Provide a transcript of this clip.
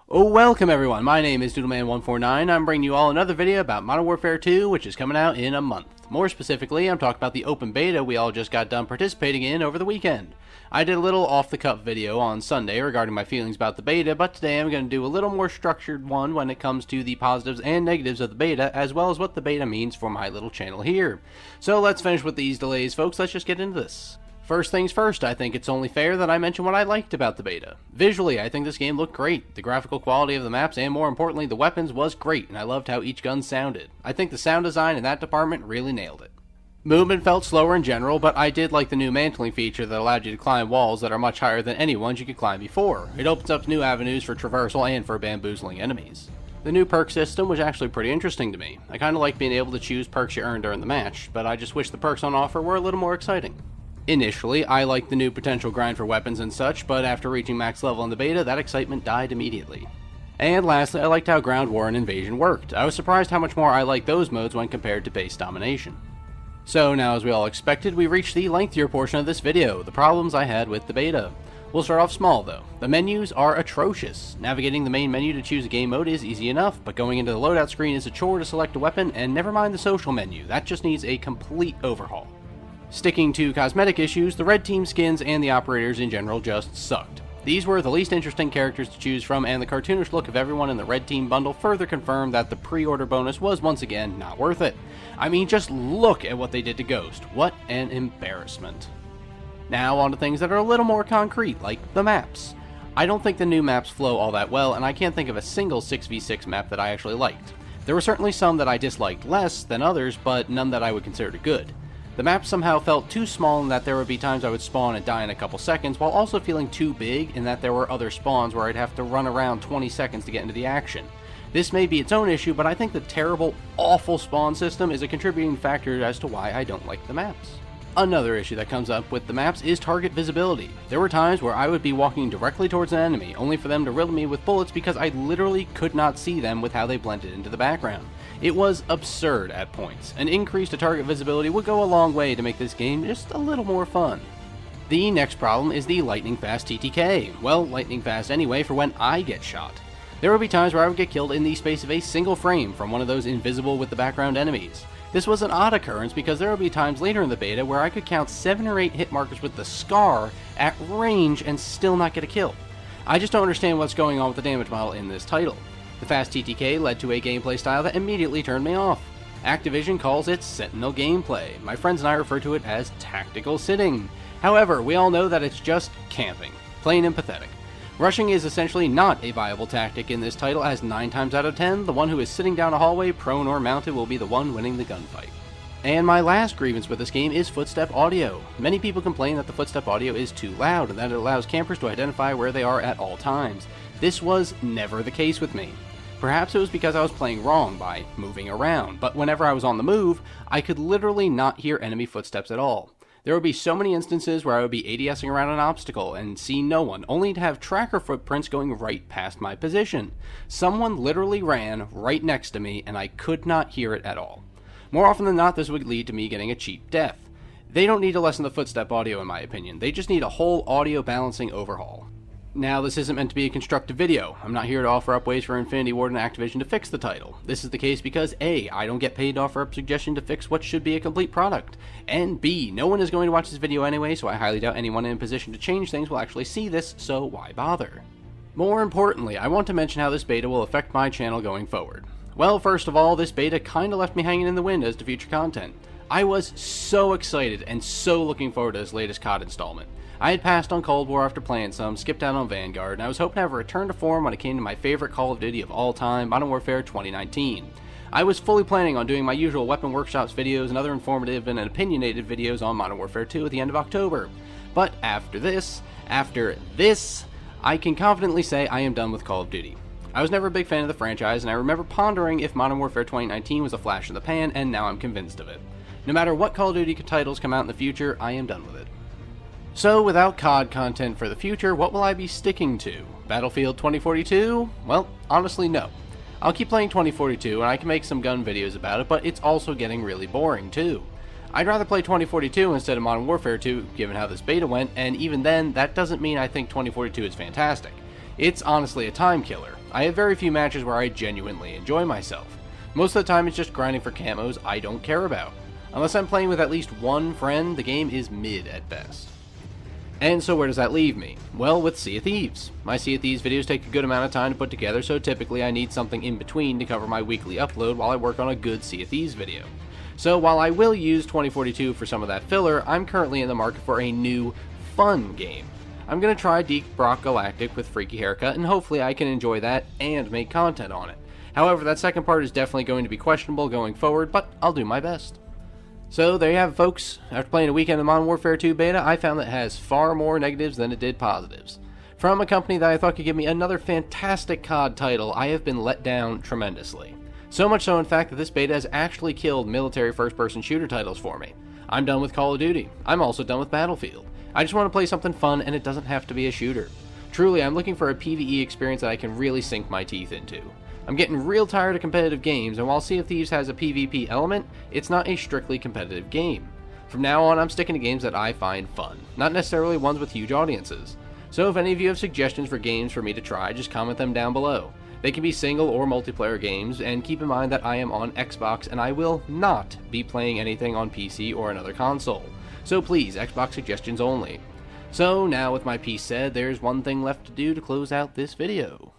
Oh, welcome everyone, my name is Doodleman149. I'm bringing you all another video about Modern Warfare 2, which is coming out in a month. More specifically, I'm talking about the open beta we all just got done participating in over the weekend. I did a little off-the-cuff video on Sunday regarding my feelings about the beta, but today I'm going to do a little more structured one when it comes to the positives and negatives of the beta, as well as what the beta means for my little channel here. So let's finish with these delays, folks. Let's just get into this. First things first, I think it's only fair that I mention what I liked about the beta. Visually, I think this game looked great. The graphical quality of the maps, and more importantly, the weapons was great, and I loved how each gun sounded. I think the sound design in that department really nailed it. Movement felt slower in general, but I did like the new mantling feature that allowed you to climb walls that are much higher than any ones you could climb before. It opens up new avenues for traversal and for bamboozling enemies. The new perk system was actually pretty interesting to me. I kinda like being able to choose perks you earn during the match, but I just wish the perks on offer were a little more exciting. Initially, I liked the new potential grind for weapons and such, but after reaching max level in the beta, that excitement died immediately. And lastly, I liked how ground war and invasion worked. I was surprised how much more I liked those modes when compared to base domination. So now, as we all expected, we reached the lengthier portion of this video, the problems I had with the beta. We'll start off small though. The menus are atrocious. Navigating the main menu to choose a game mode is easy enough, but going into the loadout screen is a chore to select a weapon, and never mind the social menu, that just needs a complete overhaul. Sticking to cosmetic issues, the red team skins and the operators in general just sucked. These were the least interesting characters to choose from, and the cartoonish look of everyone in the red team bundle further confirmed that the pre-order bonus was once again not worth it. I mean, just look at what they did to Ghost. What an embarrassment. Now on to things that are a little more concrete, like the maps. I don't think the new maps flow all that well, and I can't think of a single 6v6 map that I actually liked. There were certainly some that I disliked less than others, but none that I would consider good. The map somehow felt too small in that there would be times I would spawn and die in a couple seconds, while also feeling too big in that there were other spawns where I'd have to run around 20 seconds to get into the action. This may be its own issue, but I think the terrible, awful spawn system is a contributing factor as to why I don't like the maps. Another issue that comes up with the maps is target visibility. There were times where I would be walking directly towards an enemy, only for them to riddle me with bullets because I literally could not see them with how they blended into the background. It was absurd at points. An increase to target visibility would go a long way to make this game just a little more fun. The next problem is the lightning fast TTK. Well, lightning fast anyway for when I get shot. There would be times where I would get killed in the space of a single frame from one of those invisible with the background enemies. This was an odd occurrence because there would be times later in the beta where I could count 7 or 8 hit markers with the SCAR at range and still not get a kill. I just don't understand what's going on with the damage model in this title. The fast TTK led to a gameplay style that immediately turned me off. Activision calls it Sentinel gameplay. My friends and I refer to it as tactical sitting. However, we all know that it's just camping. Plain and pathetic. Rushing is essentially not a viable tactic in this title, as 9 times out of 10, the one who is sitting down a hallway, prone or mounted, will be the one winning the gunfight. And my last grievance with this game is Footstep audio. Many people complain that the Footstep audio is too loud and that it allows campers to identify where they are at all times. This was never the case with me. Perhaps it was because I was playing wrong by moving around, but whenever I was on the move, I could literally not hear enemy footsteps at all. There would be so many instances where I would be ADSing around an obstacle and see no one, only to have tracker footprints going right past my position. Someone literally ran right next to me and I could not hear it at all. More often than not, this would lead to me getting a cheap death. They don't need to lessen the footstep audio in my opinion, they just need a whole audio balancing overhaul. Now, this isn't meant to be a constructive video. I'm not here to offer up ways for Infinity Ward and Activision to fix the title. This is the case because A, I don't get paid to offer up suggestion to fix what should be a complete product, and B, no one is going to watch this video anyway, so I highly doubt anyone in a position to change things will actually see this, so why bother? More importantly, I want to mention how this beta will affect my channel going forward. Well, first of all, this beta kinda left me hanging in the wind as to future content. I was so excited and so looking forward to this latest COD installment. I had passed on Cold War after playing some, skipped out on Vanguard, and I was hoping to have a return to form when it came to my favorite Call of Duty of all time, Modern Warfare 2019. I was fully planning on doing my usual Weapon Workshops videos and other informative and opinionated videos on Modern Warfare 2 at the end of October. But after this, I can confidently say I am done with Call of Duty. I was never a big fan of the franchise, and I remember pondering if Modern Warfare 2019 was a flash in the pan, and now I'm convinced of it. No matter what Call of Duty titles come out in the future, I am done with it. So, without COD content for the future, what will I be sticking to? Battlefield 2042? Well, honestly, no. I'll keep playing 2042, and I can make some gun videos about it, but it's also getting really boring, too. I'd rather play 2042 instead of Modern Warfare 2, given how this beta went, and even then, that doesn't mean I think 2042 is fantastic. It's honestly a time killer. I have very few matches where I genuinely enjoy myself. Most of the time it's just grinding for camos I don't care about. Unless I'm playing with at least one friend, the game is mid at best. And so where does that leave me? Well, with Sea of Thieves. My Sea of Thieves videos take a good amount of time to put together, so typically I need something in between to cover my weekly upload while I work on a good Sea of Thieves video. So while I will use 2042 for some of that filler, I'm currently in the market for a new, fun game. I'm going to try Deep Rock Galactic with Freaky Haircut, and hopefully I can enjoy that and make content on it. However, that second part is definitely going to be questionable going forward, but I'll do my best. So there you have it, folks. After playing a weekend of Modern Warfare 2 beta, I found that it has far more negatives than it did positives. From a company that I thought could give me another fantastic COD title, I have been let down tremendously. So much so, in fact, that this beta has actually killed military first-person shooter titles for me. I'm done with Call of Duty. I'm also done with Battlefield. I just want to play something fun, and it doesn't have to be a shooter. Truly, I'm looking for a PvE experience that I can really sink my teeth into. I'm getting real tired of competitive games, and while Sea of Thieves has a PvP element, it's not a strictly competitive game. From now on, I'm sticking to games that I find fun, not necessarily ones with huge audiences. So if any of you have suggestions for games for me to try, just comment them down below. They can be single or multiplayer games, and keep in mind that I am on Xbox and I will not be playing anything on PC or another console. So please, Xbox suggestions only. So now with my piece said, there's one thing left to do to close out this video.